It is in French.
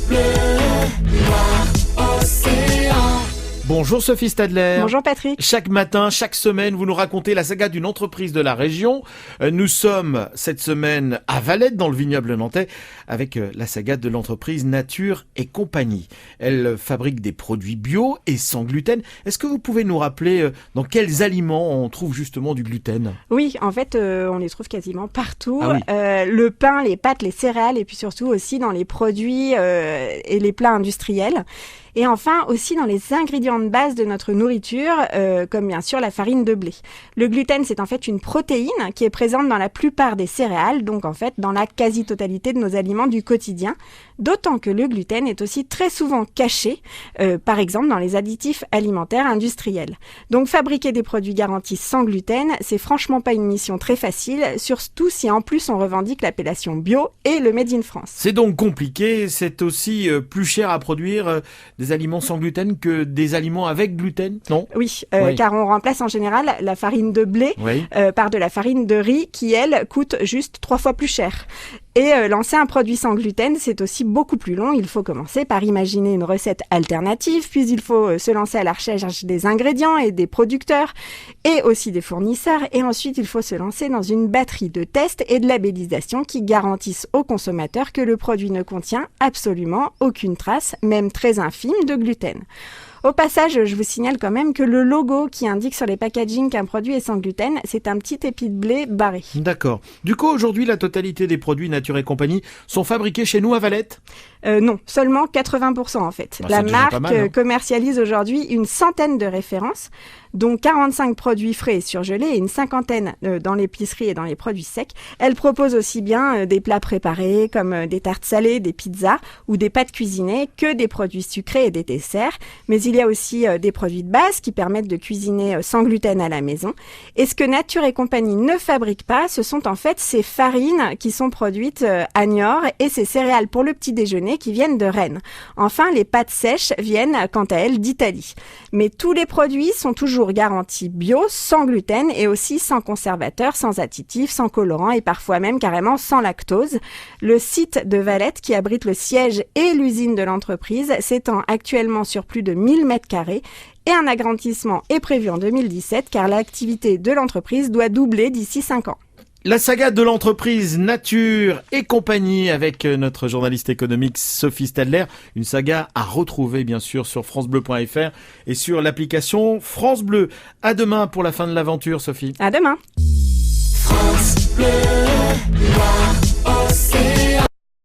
Bleu, Loire, Océan. Bonjour Sophie Stadler. Bonjour Patrick. Chaque matin, chaque semaine, vous nous racontez la saga d'une entreprise de la région. Nous sommes cette semaine à Valette, dans le vignoble nantais, avec la saga de l'entreprise Nature et Compagnie. Elle fabrique des produits bio et sans gluten. Est-ce que vous pouvez nous rappeler dans quels aliments on trouve justement du gluten ? Oui, en fait, on les trouve quasiment partout. Ah oui. Le pain, les pâtes, les céréales, et puis surtout aussi dans les produits et les plats industriels. Et enfin, aussi dans les ingrédients de base de notre nourriture, comme bien sûr la farine de blé. Le gluten, c'est en fait une protéine qui est présente dans la plupart des céréales, donc en fait dans la quasi-totalité de nos aliments du quotidien. D'autant que le gluten est aussi très souvent caché, par exemple dans les additifs alimentaires industriels. Donc fabriquer des produits garantis sans gluten, c'est franchement pas une mission très facile, surtout si en plus on revendique l'appellation bio et le Made in France. C'est donc compliqué, c'est aussi plus cher à produire des aliments sans gluten que des aliments avec gluten, non ? Oui, Oui. car on remplace en général la farine de blé Oui. par de la farine de riz qui, elle, coûte juste 3 fois plus cher. Et lancer un produit sans gluten, c'est aussi beaucoup plus long. Il faut commencer par imaginer une recette alternative, puis il faut se lancer à la recherche des ingrédients et des producteurs, et aussi des fournisseurs. Et ensuite, il faut se lancer dans une batterie de tests et de labellisation qui garantissent aux consommateurs que le produit ne contient absolument aucune trace, même très infime, de gluten. Au passage, je vous signale quand même que le logo qui indique sur les packagings qu'un produit est sans gluten, c'est un petit épi de blé barré. D'accord. Du coup, aujourd'hui, la totalité des produits Nature et Compagnie sont fabriqués chez nous à Valette ? Non, seulement 80% en fait. Bah, La c'est déjà marque pas mal, hein. commercialise aujourd'hui une centaine de références, dont 45 produits frais et surgelés et une cinquantaine dans l'épicerie et dans les produits secs. Elle propose aussi bien des plats préparés comme des tartes salées, des pizzas ou des pâtes cuisinées que des produits sucrés et des desserts. Mais il y a aussi des produits de base qui permettent de cuisiner sans gluten à la maison. Et ce que Nature et Compagnie ne fabrique pas, ce sont en fait ces farines qui sont produites à Niort et ces céréales pour le petit déjeuner qui viennent de Rennes. Enfin, les pâtes sèches viennent, quant à elles, d'Italie. Mais tous les produits sont toujours garantis bio, sans gluten et aussi sans conservateurs, sans additifs, sans colorants et parfois même carrément sans lactose. Le site de Valette, qui abrite le siège et l'usine de l'entreprise, s'étend actuellement sur plus de 1000 mètres carrés et un agrandissement est prévu en 2017 car l'activité de l'entreprise doit doubler d'ici 5 ans. La saga de l'entreprise Nature et Compagnie avec notre journaliste économique Sophie Stadler. Une saga à retrouver bien sûr sur francebleu.fr et sur l'application France Bleu. À demain pour la fin de l'aventure, Sophie. À demain. France Bleu, Loire, Océan.